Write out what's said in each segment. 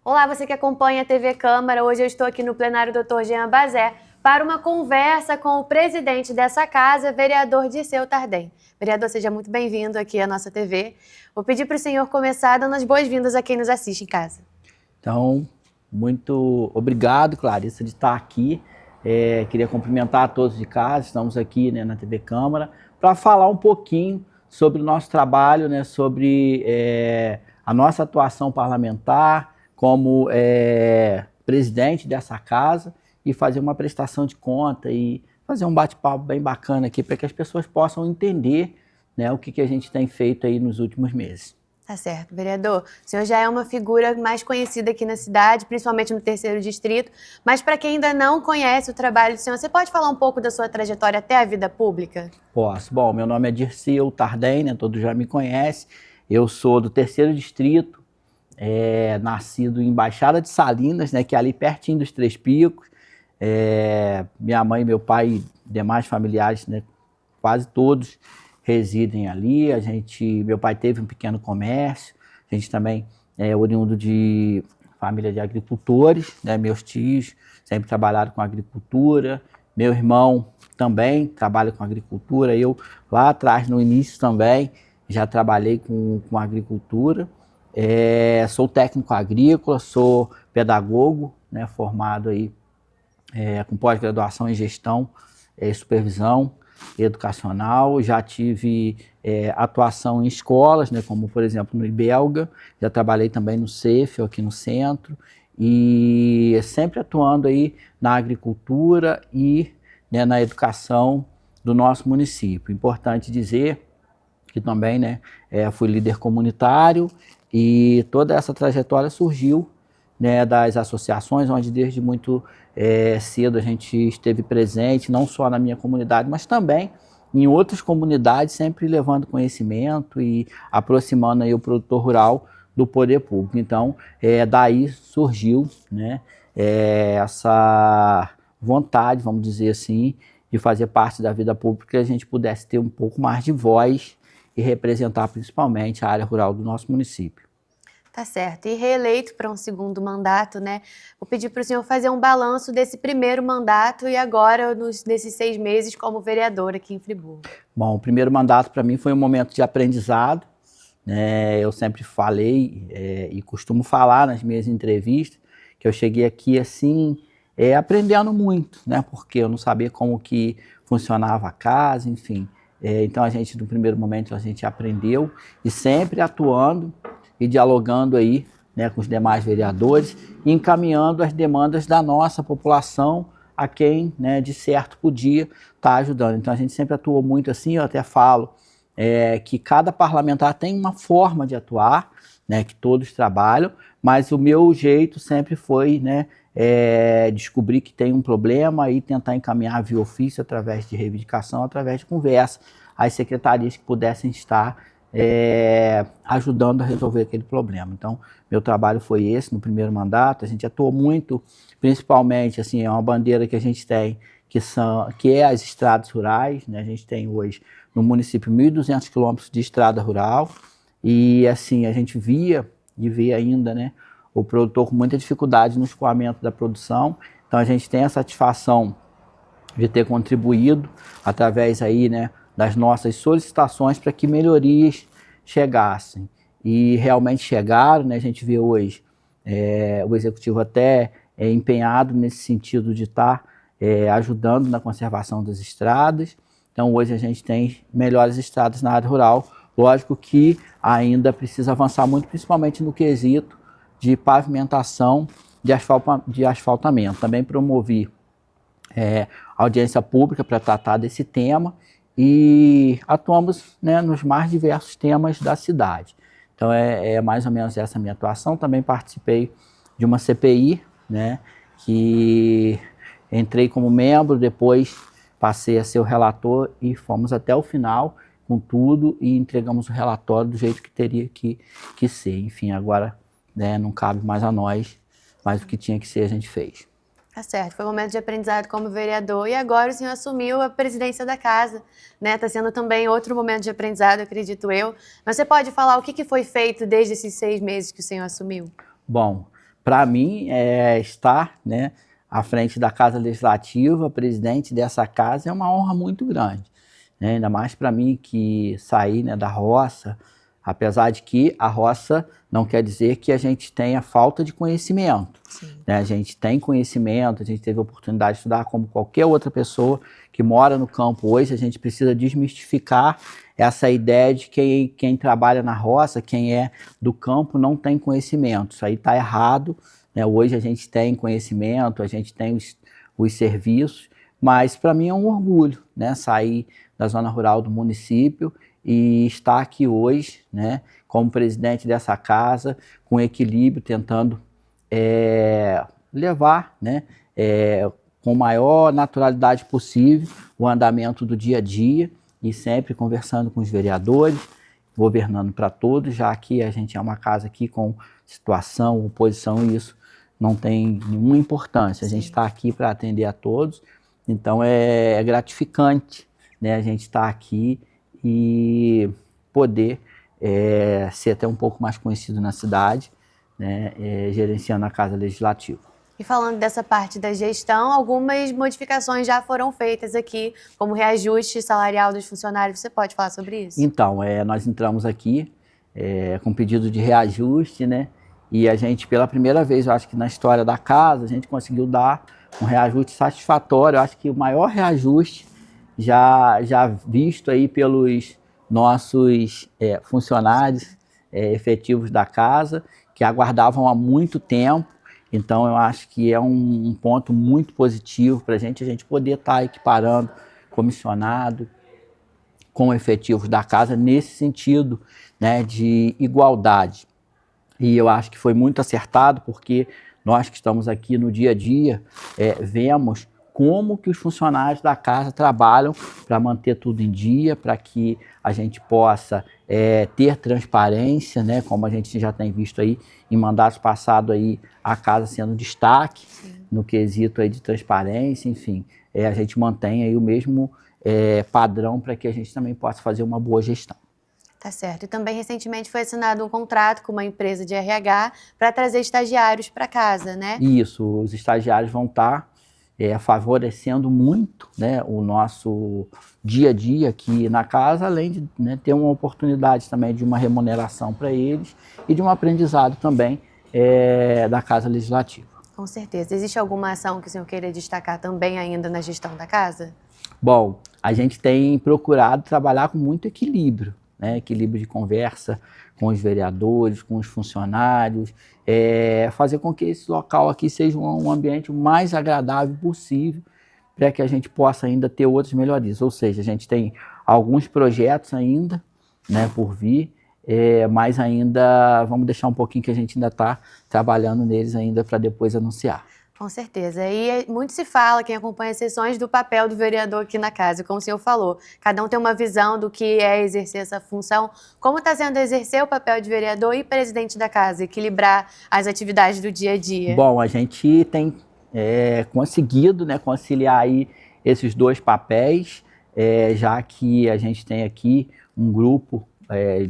Olá, você que acompanha a TV Câmara. Hoje eu estou aqui no plenário Dr. Jean Bazé para uma conversa com o presidente dessa casa, vereador Dirceu Tardem. Vereador, seja muito bem-vindo aqui à nossa TV. Vou pedir para o senhor começar dando as boas-vindas a quem nos assiste em casa. Então, muito obrigado, Clarissa, de estar aqui. Queria cumprimentar a todos de casa. Estamos aqui, na TV Câmara para falar um pouquinho sobre o nosso trabalho, sobre a nossa atuação parlamentar como presidente dessa casa e fazer uma prestação de conta e fazer um bate-papo bem bacana aqui para que as pessoas possam entender, o que a gente tem feito aí nos últimos meses. Tá certo, vereador. O senhor já é uma figura mais conhecida aqui na cidade, principalmente no 3º Distrito, mas para quem ainda não conhece o trabalho do senhor, você pode falar um pouco da sua trajetória até a vida pública? Posso. Bom, meu nome é Dirceu Tardem, todos já me conhecem. Eu sou do 3º Distrito, nascido em Baixada de Salinas, que é ali pertinho dos Três Picos. Minha mãe, meu pai e demais familiares, quase todos residem ali. Meu pai teve um pequeno comércio. A gente também é oriundo de família de agricultores, meus tios sempre trabalharam com agricultura. Meu irmão também trabalha com agricultura. Eu lá atrás, no início também, já trabalhei com agricultura. Sou técnico agrícola, sou pedagogo, formado aí com pós-graduação em gestão e supervisão educacional. Já tive atuação em escolas, como por exemplo no IBELGA, já trabalhei também no CEF, aqui no centro, e sempre atuando aí na agricultura e na educação do nosso município. Importante dizer que também fui líder comunitário e toda essa trajetória surgiu das associações, onde desde muito cedo a gente esteve presente, não só na minha comunidade, mas também em outras comunidades, sempre levando conhecimento e aproximando aí o produtor rural do poder público. Então, daí surgiu essa vontade, vamos dizer assim, de fazer parte da vida pública, que a gente pudesse ter um pouco mais de voz e representar principalmente a área rural do nosso município. Tá certo. E reeleito para um segundo mandato, Vou pedir para o senhor fazer um balanço desse primeiro mandato e agora desses 6 meses como vereador aqui em Friburgo. Bom, o primeiro mandato para mim foi um momento de aprendizado. Eu sempre falei e costumo falar nas minhas entrevistas que eu cheguei aqui assim aprendendo muito, porque eu não sabia como que funcionava a casa, enfim. Então no primeiro momento a gente aprendeu e sempre atuando e dialogando aí com os demais vereadores e encaminhando as demandas da nossa população a quem de certo podia estar ajudando. Então a gente sempre atuou muito assim. Eu até falo que cada parlamentar tem uma forma de atuar, que todos trabalham, mas o meu jeito sempre foi descobrir que tem um problema e tentar encaminhar via ofício, através de reivindicação, através de conversa, as secretarias que pudessem estar ajudando a resolver aquele problema. Então, meu trabalho foi esse no primeiro mandato. A gente atuou muito, principalmente, assim, é uma bandeira que a gente tem, que é as estradas rurais, A gente tem hoje no município 1.200 quilômetros de estrada rural e, assim, a gente via e vê ainda, o produtor com muita dificuldade no escoamento da produção. Então, a gente tem a satisfação de ter contribuído através aí, das nossas solicitações para que melhorias chegassem. E realmente chegaram, A gente vê hoje o Executivo até empenhado nesse sentido de estar ajudando na conservação das estradas. Então hoje a gente tem melhores estradas na área rural. Lógico que ainda precisa avançar muito, principalmente no quesito de pavimentação de asfaltamento. Também promovi audiência pública para tratar desse tema e atuamos nos mais diversos temas da cidade. Então é mais ou menos essa a minha atuação. Também participei de uma CPI, que entrei como membro, depois passei a ser o relator e fomos até o final com tudo e entregamos o relatório do jeito que teria que ser. Enfim, agora não cabe mais a nós, mas o que tinha que ser a gente fez. Tá certo, foi um momento de aprendizado como vereador e agora o senhor assumiu a presidência da casa, Tá sendo também outro momento de aprendizado, acredito eu. Mas você pode falar o que foi feito desde esses 6 meses que o senhor assumiu? Bom, para mim, estar, né, à frente da Casa Legislativa, presidente dessa casa, é uma honra muito grande, né? Ainda mais para mim que saí, né, da roça, apesar de que a roça não quer dizer que a gente tenha falta de conhecimento, né? A gente tem conhecimento, a gente teve a oportunidade de estudar como qualquer outra pessoa que mora no campo hoje. A gente precisa desmistificar essa ideia de que quem trabalha na roça, quem é do campo, não tem conhecimento. Isso aí está errado, né? Hoje a gente tem conhecimento, a gente tem os serviços, mas para mim é um orgulho, né, sair da zona rural do município e estar aqui hoje, né, como presidente dessa casa, com equilíbrio, tentando levar, né, com maior naturalidade possível o andamento do dia a dia e sempre conversando com os vereadores, governando para todos, já que a gente é uma casa aqui com situação, oposição, e isso não tem nenhuma importância. A gente está aqui para atender a todos, então é gratificante, né, a gente estar aqui e poder ser até um pouco mais conhecido na cidade, né, gerenciando a Casa Legislativa. E falando dessa parte da gestão, algumas modificações já foram feitas aqui, como reajuste salarial dos funcionários. Você pode falar sobre isso? Então, nós entramos aqui com pedido de reajuste, né? E a gente, pela primeira vez, eu acho que na história da casa, a gente conseguiu dar um reajuste satisfatório. Eu acho que o maior reajuste já visto aí pelos nossos funcionários efetivos da casa, que aguardavam há muito tempo. Então, eu acho que é um ponto muito positivo para a gente poder estar equiparando comissionado com efetivos da casa nesse sentido, né, de igualdade. E eu acho que foi muito acertado, porque nós que estamos aqui no dia a dia vemos como que os funcionários da casa trabalham para manter tudo em dia, para que a gente possa ter transparência, né? Como a gente já tem visto aí em mandatos passados aí, a casa sendo destaque no quesito aí de transparência, enfim, a gente mantém aí o mesmo padrão para que a gente também possa fazer uma boa gestão. Tá certo. E também recentemente foi assinado um contrato com uma empresa de RH para trazer estagiários para casa, né? Isso, os estagiários vão estar favorecendo muito, né, o nosso dia a dia aqui na casa, além de, né, ter uma oportunidade também de uma remuneração para eles e de um aprendizado também da Casa Legislativa. Com certeza. Existe alguma ação que o senhor queira destacar também ainda na gestão da casa? Bom, a gente tem procurado trabalhar com muito equilíbrio, né, equilíbrio de conversa com os vereadores, com os funcionários, fazer com que esse local aqui seja um ambiente o mais agradável possível, para que a gente possa ainda ter outras melhorias. Ou seja, a gente tem alguns projetos ainda, né, por vir, mas ainda vamos deixar um pouquinho que a gente ainda está trabalhando neles ainda para depois anunciar. Com certeza. E muito se fala, quem acompanha as sessões, do papel do vereador aqui na casa. Como o senhor falou, cada um tem uma visão do que é exercer essa função. Como está sendo exercer o papel de vereador e presidente da casa, equilibrar as atividades do dia a dia? Bom, a gente tem conseguido, né, conciliar aí esses dois papéis, já que a gente tem aqui um grupo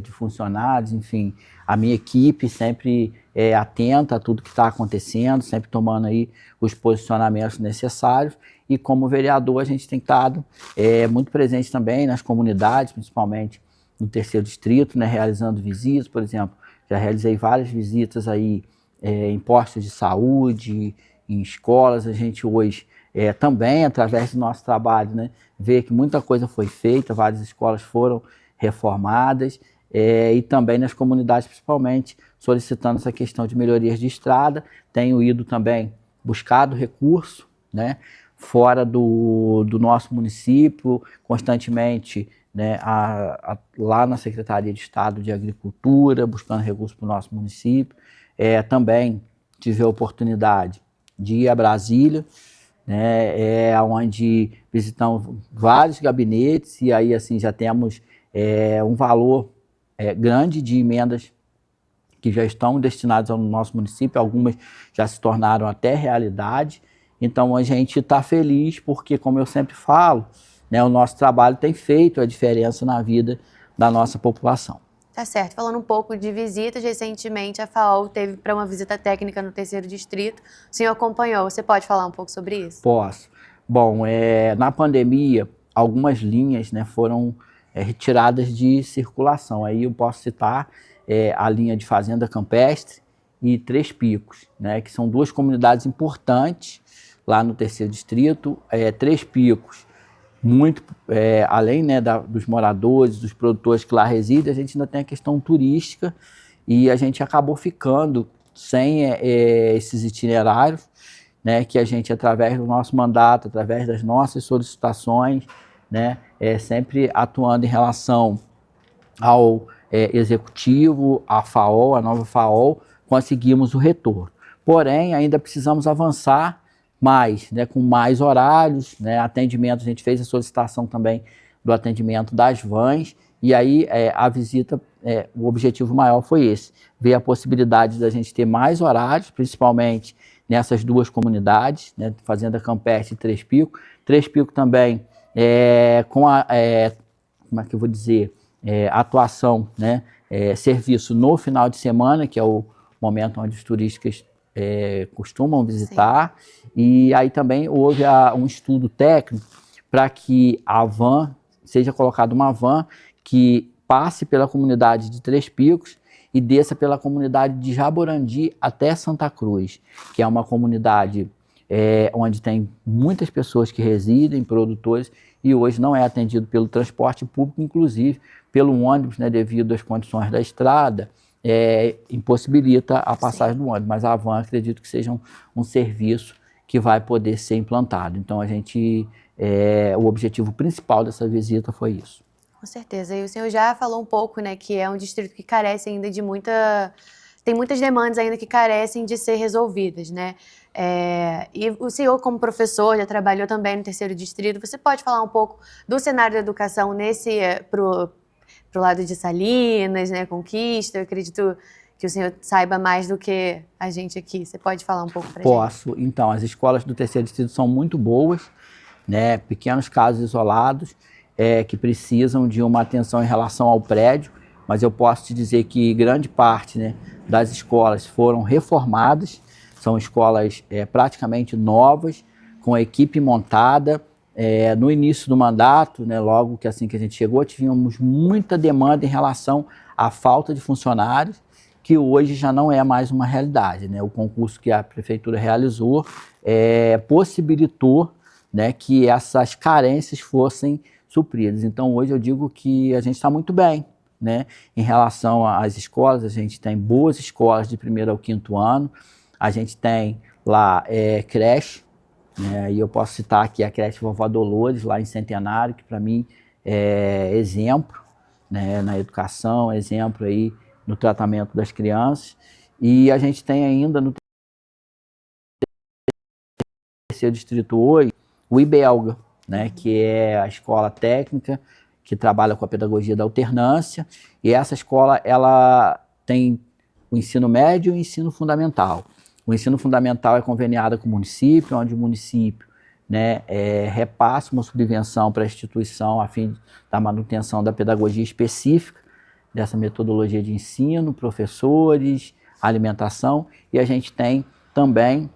de funcionários, enfim, a minha equipe sempre atenta a tudo que está acontecendo, sempre tomando aí os posicionamentos necessários, e como vereador a gente tem estado muito presente também nas comunidades, principalmente no terceiro distrito, né, realizando visitas. Por exemplo, já realizei várias visitas aí em postos de saúde, em escolas. A gente hoje também, através do nosso trabalho, né, vê que muita coisa foi feita, várias escolas foram reformadas, e também nas comunidades, principalmente, solicitando essa questão de melhorias de estrada. Tenho ido também buscado recurso, né, fora do nosso município, constantemente, né, lá na Secretaria de Estado de Agricultura, buscando recursos para o nosso município. Também tive a oportunidade de ir a Brasília, né, onde visitamos vários gabinetes, e aí assim já temos um valor grande de emendas que já estão destinadas ao nosso município, algumas já se tornaram até realidade. Então a gente está feliz porque, como eu sempre falo, né, o nosso trabalho tem feito a diferença na vida da nossa população. Tá certo. Falando um pouco de visitas, recentemente a FAO teve para uma visita técnica no terceiro distrito. O senhor acompanhou, você pode falar um pouco sobre isso? Posso. Bom, na pandemia, algumas linhas, né, foram retiradas de circulação. Aí eu posso citar a linha de Fazenda Campestre e Três Picos, né, que são duas comunidades importantes lá no terceiro distrito. Três Picos, muito além, né, dos moradores, dos produtores que lá residem, a gente ainda tem a questão turística e a gente acabou ficando sem esses itinerários, né, que a gente, através do nosso mandato, através das nossas solicitações, né, sempre atuando em relação ao executivo, à FAO, a nova FAO, conseguimos o retorno. Porém, ainda precisamos avançar mais, né, com mais horários, né, atendimento. A gente fez a solicitação também do atendimento das vans, e aí a visita, o objetivo maior foi esse, ver a possibilidade da gente ter mais horários, principalmente nessas duas comunidades, né, Fazenda Campestre e Três Picos. Três Picos também com como é que eu vou dizer, atuação, né, serviço no final de semana, que é o momento onde os turistas costumam visitar. Sim. E aí também houve um estudo técnico para que a van, seja colocada uma van que passe pela comunidade de Três Picos e desça pela comunidade de Jaborandi até Santa Cruz, que é uma comunidade onde tem muitas pessoas que residem, produtores, e hoje não é atendido pelo transporte público, inclusive pelo ônibus, né, devido às condições da estrada, impossibilita a passagem Sim. do ônibus, mas a van acredito que seja um serviço que vai poder ser implantado. Então o objetivo principal dessa visita foi isso. Com certeza. E o senhor já falou um pouco, né, que é um distrito que carece ainda de tem muitas demandas ainda que carecem de ser resolvidas, né? E o senhor, como professor, já trabalhou também no terceiro distrito. Você pode falar um pouco do cenário da educação pro lado de Salinas, né, Conquista? Eu acredito que o senhor saiba mais do que a gente aqui. Você pode falar um pouco para a gente? Posso. Então, as escolas do terceiro distrito são muito boas, né? Pequenos casos isolados que precisam de uma atenção em relação ao prédio, mas eu posso te dizer que grande parte, né, das escolas foram reformadas, são escolas praticamente novas, com a equipe montada. No início do mandato, né, logo que assim que a gente chegou, tivemos muita demanda em relação à falta de funcionários, que hoje já não é mais uma realidade, né? O concurso que a prefeitura realizou possibilitou, né, que essas carências fossem supridas. Então, hoje eu digo que a gente está muito bem, né? Em relação às escolas, a gente tem boas escolas de 1º ao 5º ano, a gente tem lá creche, né? E eu posso citar aqui a creche Vovó Dolores, lá em Centenário, que para mim é exemplo, né, na educação, exemplo aí no tratamento das crianças. E a gente tem ainda no terceiro distrito hoje o IBELGA, né, que é a escola técnica que trabalha com a pedagogia da alternância, e essa escola ela tem o ensino médio e o ensino fundamental. O ensino fundamental é conveniado com o município, onde o município, né, repassa uma subvenção para a instituição a fim da manutenção da pedagogia específica dessa metodologia de ensino, professores, alimentação, e a gente tem também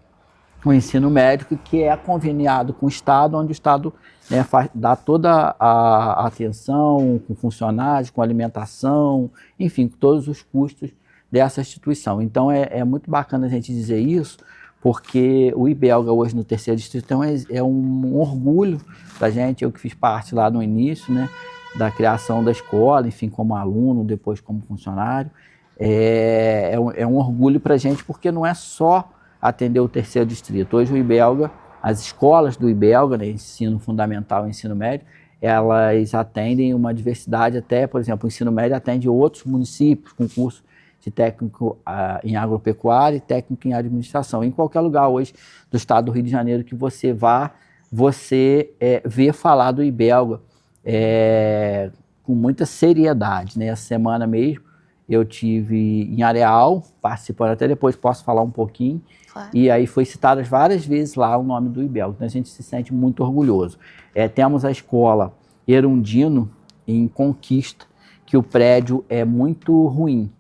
o ensino médico, que é conveniado com o Estado, onde o Estado, né, dá toda a atenção com funcionários, com alimentação, enfim, com todos os custos dessa instituição. Então é muito bacana a gente dizer isso, porque o IBELGA hoje no terceiro distrito é um orgulho da gente, eu que fiz parte lá no início, né, da criação da escola, enfim, como aluno, depois como funcionário. É um orgulho para a gente, porque não é só atender o terceiro distrito. Hoje o IBELGA, as escolas do IBELGA, né, ensino fundamental e ensino médio, elas atendem uma diversidade, até, por exemplo, o ensino médio atende outros municípios com curso de técnico em agropecuária e técnico em administração. Em qualquer lugar hoje do estado do Rio de Janeiro que você vá, você vê falar do IBELGA com muita seriedade, né? Essa semana mesmo eu tive em Areal, participando, até depois posso falar um pouquinho, claro. E aí foi citado várias vezes lá o nome do IBELGA, então a gente se sente muito orgulhoso. Temos a escola Erundino, em Conquista, que o prédio é muito ruim.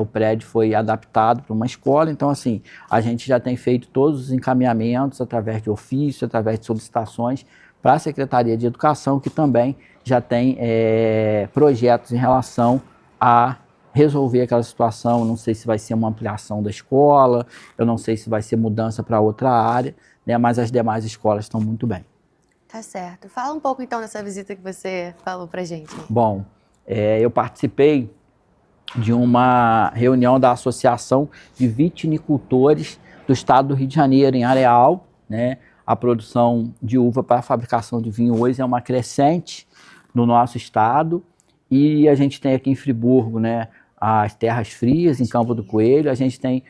O prédio foi adaptado para uma escola, então assim, a gente já tem feito todos os encaminhamentos através de ofício, através de solicitações para a Secretaria de Educação, que também já tem projetos em relação a resolver aquela situação. Eu não sei se vai ser uma ampliação da escola, eu não sei se vai ser mudança para outra área, né, mas as demais escolas estão muito bem. Tá certo. Fala um pouco então dessa visita que você falou pra gente. Bom, eu participei de uma reunião da Associação de Vitinicultores do Estado do Rio de Janeiro, em Areal, né? A produção de uva para a fabricação de vinho hoje é uma crescente no nosso estado, e a gente tem aqui em Friburgo, né, as Terras Frias, em Campo do Coelho, a gente tem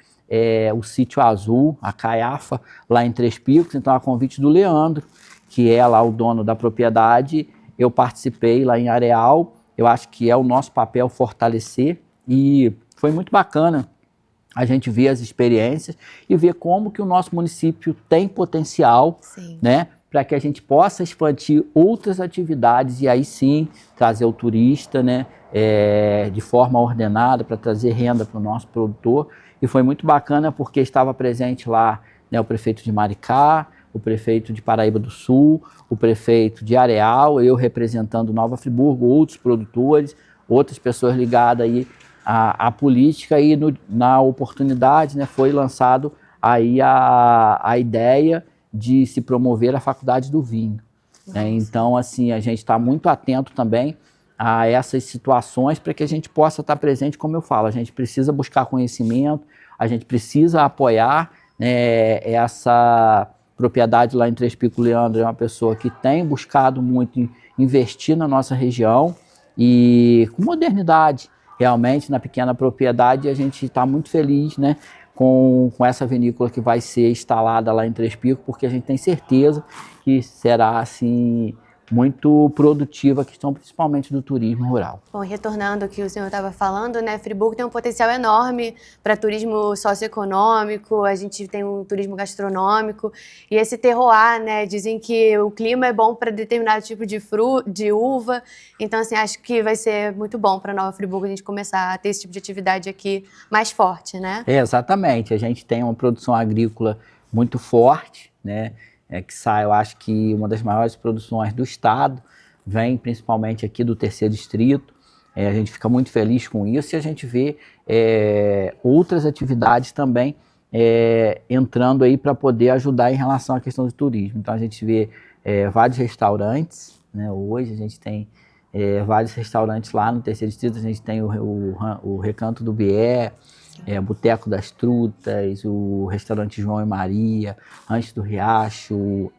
o Sítio Azul, a Caiafa, lá em Três Picos. Então, a convite do Leandro, que é lá o dono da propriedade, eu participei lá em Areal. Eu acho que é o nosso papel fortalecer, e foi muito bacana a gente ver as experiências e ver como que o nosso município tem potencial, né, para que a gente possa expandir outras atividades e aí sim trazer o turista, né, de forma ordenada, para trazer renda para o nosso produtor. E foi muito bacana porque estava presente lá, né, o prefeito de Maricá, o prefeito de Paraíba do Sul, o prefeito de Areal, eu representando Nova Friburgo, outros produtores, outras pessoas ligadas aí à política, e na oportunidade, né, foi lançado aí a ideia de se promover a Faculdade do Vinho. Né? Então, assim, a gente está muito atento também a essas situações para que a gente possa estar presente. Como eu falo, a gente precisa buscar conhecimento, a gente precisa apoiar, né, essa propriedade lá em Três Picos. Leandro é uma pessoa que tem buscado muito investir na nossa região e com modernidade, realmente, na pequena propriedade. A gente está muito feliz, né, com essa vinícola que vai ser instalada lá em Três Picos, porque a gente tem certeza que será, assim, muito produtiva a questão principalmente do turismo rural. Bom, retornando ao que o senhor estava falando, né, Friburgo tem um potencial enorme para turismo socioeconômico, a gente tem um turismo gastronômico, e esse terroir, né, dizem que o clima é bom para determinado tipo de uva, então assim, acho que vai ser muito bom para Nova Friburgo a gente começar a ter esse tipo de atividade aqui mais forte, né? Exatamente, a gente tem uma produção agrícola muito forte, né, que sai, eu acho que uma das maiores produções do estado vem principalmente aqui do Terceiro Distrito. A gente fica muito feliz com isso, e a gente vê outras atividades também entrando aí para poder ajudar em relação à questão do turismo. Então a gente vê vários restaurantes, né? Hoje a gente tem vários restaurantes lá no Terceiro Distrito. A gente tem o Recanto do Bié, Boteco das Trutas, o restaurante João e Maria, Rancho do Riacho,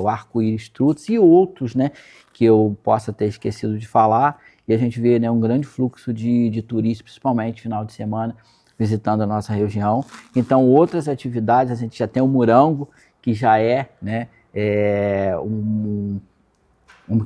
o Arco-Íris Trutas e outros, né, que eu possa ter esquecido de falar. E a gente vê, né, um grande fluxo de turistas, principalmente final de semana, visitando a nossa região. Então, outras atividades, a gente já tem o Morango, que já é, né, que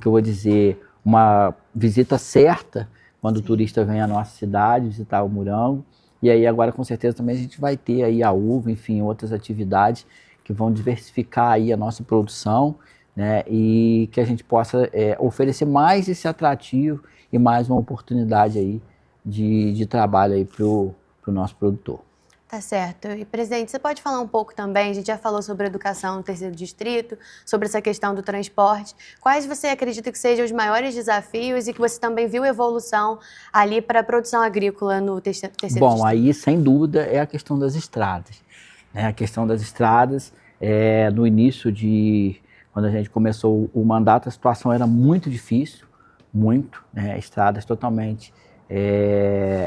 eu vou dizer, uma visita certa quando o turista vem à nossa cidade visitar o Morango. E aí agora com certeza também a gente vai ter aí a uva, enfim, outras atividades que vão diversificar aí a nossa produção, né, e que a gente possa oferecer mais esse atrativo e mais uma oportunidade aí de trabalho aí para o nosso produtor. Tá certo. E, presidente, você pode falar um pouco também, a gente já falou sobre a educação no Terceiro Distrito, sobre essa questão do transporte. Quais você acredita que sejam os maiores desafios e que você também viu evolução ali para a produção agrícola no Terceiro Distrito? Bom, aí, sem dúvida, é a questão das estradas. A questão das estradas, no início quando a gente começou o mandato, a situação era muito difícil, muito, né? Estradas totalmente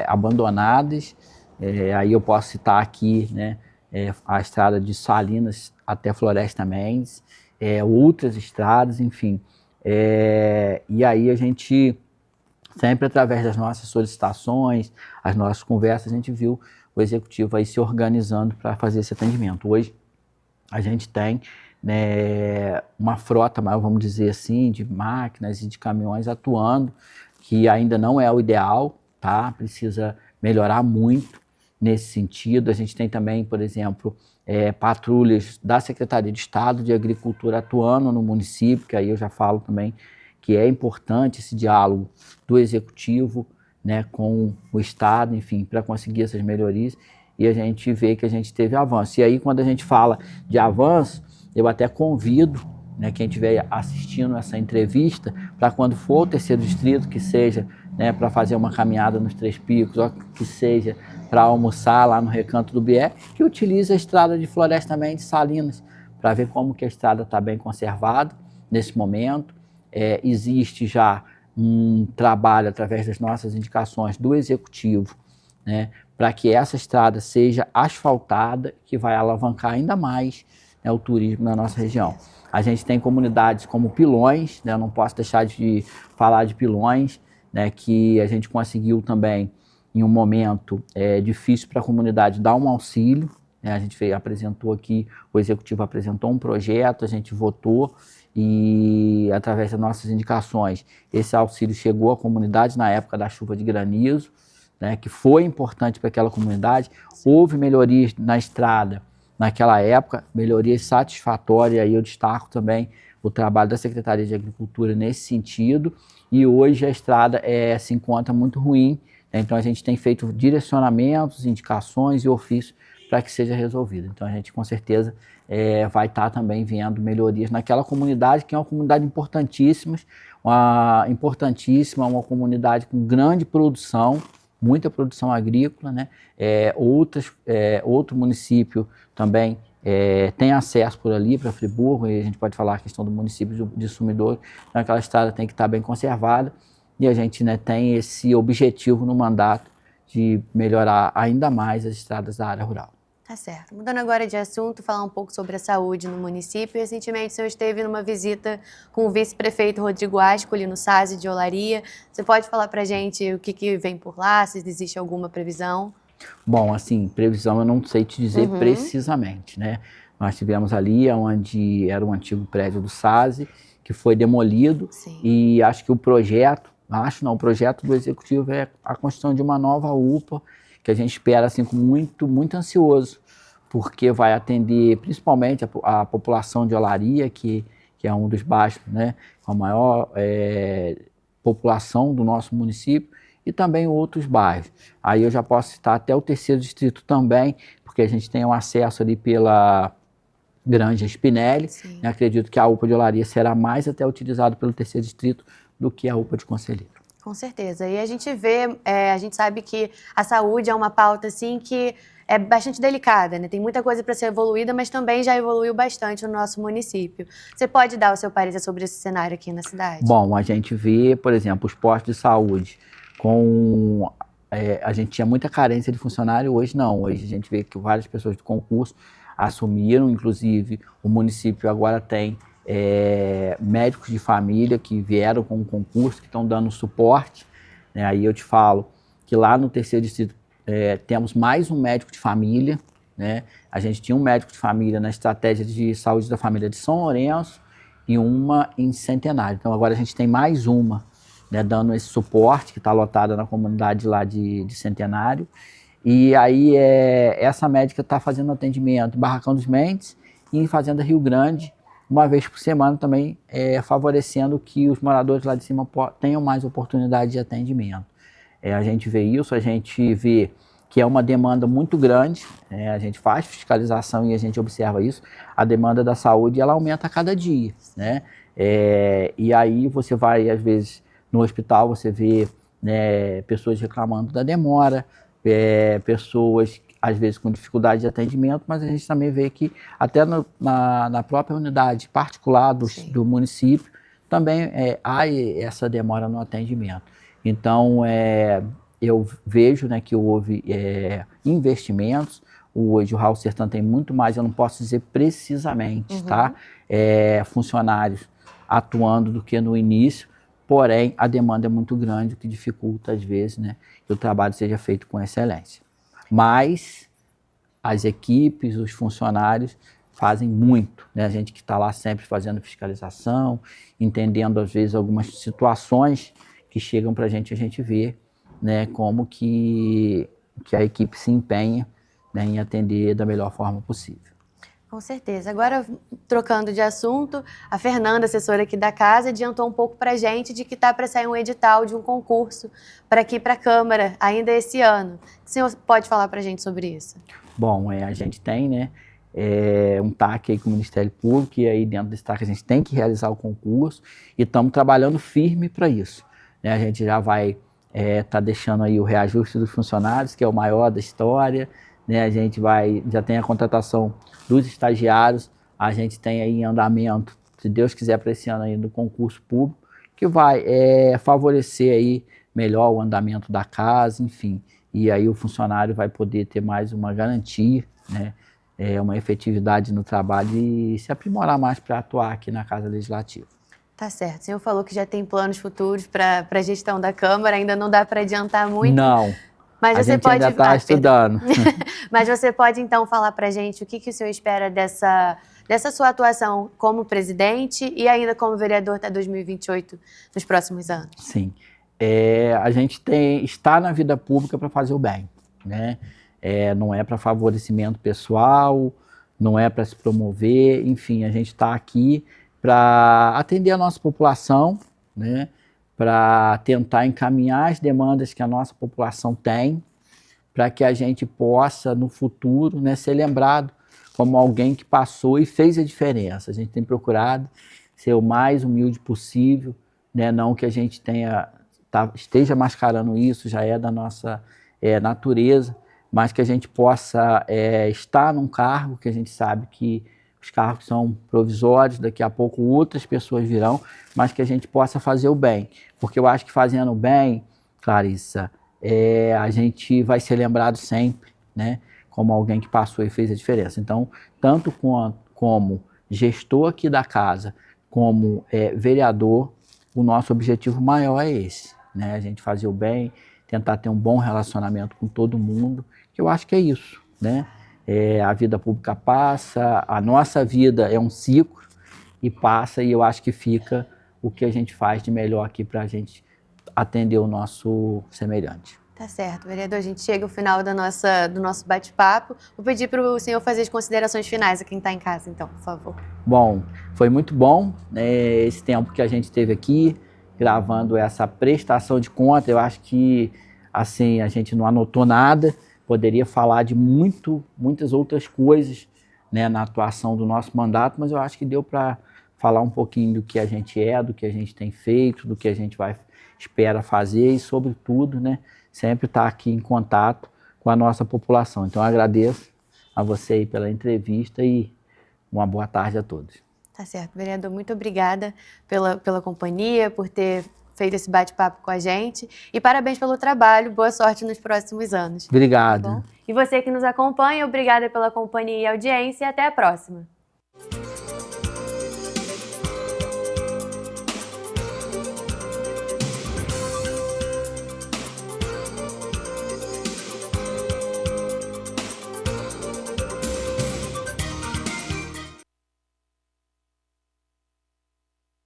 abandonadas. Aí eu posso citar aqui, né, a estrada de Salinas até Floresta Mendes, outras estradas, enfim. E aí a gente, sempre através das nossas solicitações, as nossas conversas, a gente viu o executivo aí se organizando para fazer esse atendimento. Hoje a gente tem, né, uma frota maior, vamos dizer assim, de máquinas e de caminhões atuando, que ainda não é o ideal, tá? Precisa melhorar muito nesse sentido. A gente tem também, por exemplo, patrulhas da Secretaria de Estado de Agricultura atuando no município, que aí eu já falo também que é importante esse diálogo do Executivo, né, com o Estado, enfim, para conseguir essas melhorias, e a gente vê que a gente teve avanço. E aí, quando a gente fala de avanço, eu até convido, né, quem estiver assistindo essa entrevista, para quando for o terceiro distrito, que seja, né, para fazer uma caminhada nos Três Picos, ou que seja para almoçar lá no Recanto do Bié, que utilize a estrada de Florestamento de Salinas, para ver como que a estrada está bem conservada nesse momento. Existe já um trabalho através das nossas indicações do Executivo, né, para que essa estrada seja asfaltada, que vai alavancar ainda mais, né, o turismo na nossa região. A gente tem comunidades como Pilões, né, eu não posso deixar de falar de Pilões, né, que a gente conseguiu também, em um momento difícil para a comunidade, dar um auxílio, né, a gente apresentou aqui, o Executivo apresentou um projeto, a gente votou, e através das nossas indicações, esse auxílio chegou à comunidade na época da chuva de granizo, né, que foi importante para aquela comunidade. Houve melhorias na estrada naquela época, melhorias satisfatórias, e aí eu destaco também o trabalho da Secretaria de Agricultura nesse sentido, e hoje a estrada se encontra muito ruim, né, então a gente tem feito direcionamentos, indicações e ofícios para que seja resolvido. Então a gente com certeza vai estar também vendo melhorias naquela comunidade, que é uma comunidade importantíssima, uma comunidade com grande produção, muita produção agrícola, né? Outro município também tem acesso por ali para Friburgo, e a gente pode falar a questão do município de Sumidouro, então aquela estrada tem que estar bem conservada, e a gente, né, tem esse objetivo no mandato de melhorar ainda mais as estradas da área rural. Tá certo. Mudando agora de assunto, falar um pouco sobre a saúde no município. Recentemente, o senhor esteve numa visita com o vice-prefeito Rodrigo Ascoli no SASI de Olaria. Você pode falar pra gente o que vem por lá, se existe alguma previsão? Bom, assim, previsão eu não sei te dizer precisamente, né? Nós tivemos ali onde era o antigo prédio do SASI, que foi demolido. Sim. E acho que o projeto do Executivo é a construção de uma nova UPA, que a gente espera assim com muito ansioso, porque vai atender principalmente a população de Olaria, que é um dos bairros, né, com a maior população do nosso município, e também outros bairros. Aí eu já posso citar até o terceiro distrito também, porque a gente tem um acesso ali pela Granja Spinelli, né? Acredito que a UPA de Olaria será mais até utilizada pelo terceiro distrito do que a UPA de Conselheiro. Com certeza. E a gente vê, a gente sabe que a saúde é uma pauta assim que é bastante delicada, né? Tem muita coisa para ser evoluída, mas também já evoluiu bastante no nosso município. Você pode dar o seu parecer sobre esse cenário aqui na cidade? Bom, a gente vê, por exemplo, os postos de saúde a gente tinha muita carência de funcionário, hoje não. Hoje a gente vê que várias pessoas do concurso assumiram, inclusive o município agora tem médicos de família que vieram com o concurso, que estão dando suporte, né? Aí eu te falo que lá no terceiro distrito temos mais um médico de família, né? A gente tinha um médico de família na estratégia de saúde da família de São Lourenço e uma em Centenário. Então agora a gente tem mais uma, né, dando esse suporte, que está lotada na comunidade lá de Centenário. E aí essa médica está fazendo atendimento em Barracão dos Mendes e em Fazenda Rio Grande, uma vez por semana também, favorecendo que os moradores lá de cima tenham mais oportunidade de atendimento. A gente vê isso, a gente vê que é uma demanda muito grande, a gente faz fiscalização e a gente observa isso, a demanda da saúde ela aumenta a cada dia, né? E aí você vai, às vezes, no hospital, você vê, né, pessoas reclamando da demora, pessoas, às vezes, com dificuldade de atendimento, mas a gente também vê que até na própria unidade particular do município, também há essa demora no atendimento. Então, eu vejo, né, que houve investimentos. Hoje o Raul Sertã tem muito mais, eu não posso dizer precisamente, tá? Funcionários atuando do que no início, porém a demanda é muito grande, o que dificulta às vezes, né, que o trabalho seja feito com excelência. Mas as equipes, os funcionários fazem muito, né? A gente que está lá sempre fazendo fiscalização, entendendo às vezes algumas situações que chegam para a gente vê, né, como que a equipe se empenha, né, em atender da melhor forma possível. Com certeza. Agora, trocando de assunto, a Fernanda, assessora aqui da casa, adiantou um pouco para a gente de que está para sair um edital de um concurso para aqui para a Câmara, ainda esse ano. O senhor pode falar para a gente sobre isso? Bom, a gente tem, né, um TAC aí com o Ministério Público, e aí dentro desse TAC a gente tem que realizar o concurso e estamos trabalhando firme para isso, né? A gente já vai tá deixando aí o reajuste dos funcionários, que é o maior da história, né? A gente já tem a contratação dos estagiários, a gente tem aí em andamento, se Deus quiser, para esse ano aí no concurso público, que vai favorecer aí melhor o andamento da casa, enfim, e aí o funcionário vai poder ter mais uma garantia, né? Uma efetividade no trabalho e se aprimorar mais para atuar aqui na Casa Legislativa. Tá certo. O senhor falou que já tem planos futuros para a gestão da Câmara, ainda não dá para adiantar muito. Não, mas a você gente pode... ainda está estudando. Mas você pode, então, falar para a gente o que o senhor espera dessa sua atuação como presidente e ainda como vereador até 2028, nos próximos anos? Sim. A gente está na vida pública para fazer o bem, né? Não é para favorecimento pessoal, não é para se promover, enfim, a gente está aqui para atender a nossa população, né? Para tentar encaminhar as demandas que a nossa população tem, para que a gente possa, no futuro, né, ser lembrado como alguém que passou e fez a diferença. A gente tem procurado ser o mais humilde possível, né? Não que a gente esteja mascarando isso, já é da nossa natureza, mas que a gente possa estar num cargo que a gente sabe que os cargos são provisórios, daqui a pouco outras pessoas virão, mas que a gente possa fazer o bem. Porque eu acho que fazendo o bem, Clarissa, a gente vai ser lembrado sempre, né, como alguém que passou e fez a diferença. Então, tanto como gestor aqui da casa, como vereador, o nosso objetivo maior é esse, né? A gente fazer o bem, tentar ter um bom relacionamento com todo mundo, que eu acho que é isso, né? A vida pública passa, a nossa vida é um ciclo e passa, e eu acho que fica o que a gente faz de melhor aqui para a gente atender o nosso semelhante. Tá certo, vereador, a gente chega ao final do nosso bate-papo. Vou pedir para o senhor fazer as considerações finais a quem está em casa, então, por favor. Bom, foi muito bom, né, esse tempo que a gente teve aqui, gravando essa prestação de conta. Eu acho que, assim, a gente não anotou nada, poderia falar de muitas outras coisas, né, na atuação do nosso mandato, mas eu acho que deu para falar um pouquinho do que a gente do que a gente tem feito, do que a gente espera fazer e, sobretudo, né, sempre estar aqui em contato com a nossa população. Então, eu agradeço a você aí pela entrevista e uma boa tarde a todos. Tá certo, vereador, muito obrigada pela companhia, por ter feito esse bate-papo com a gente. E parabéns pelo trabalho, boa sorte nos próximos anos. Obrigado. Tá bom? E você que nos acompanha, obrigada pela companhia e audiência e até a próxima.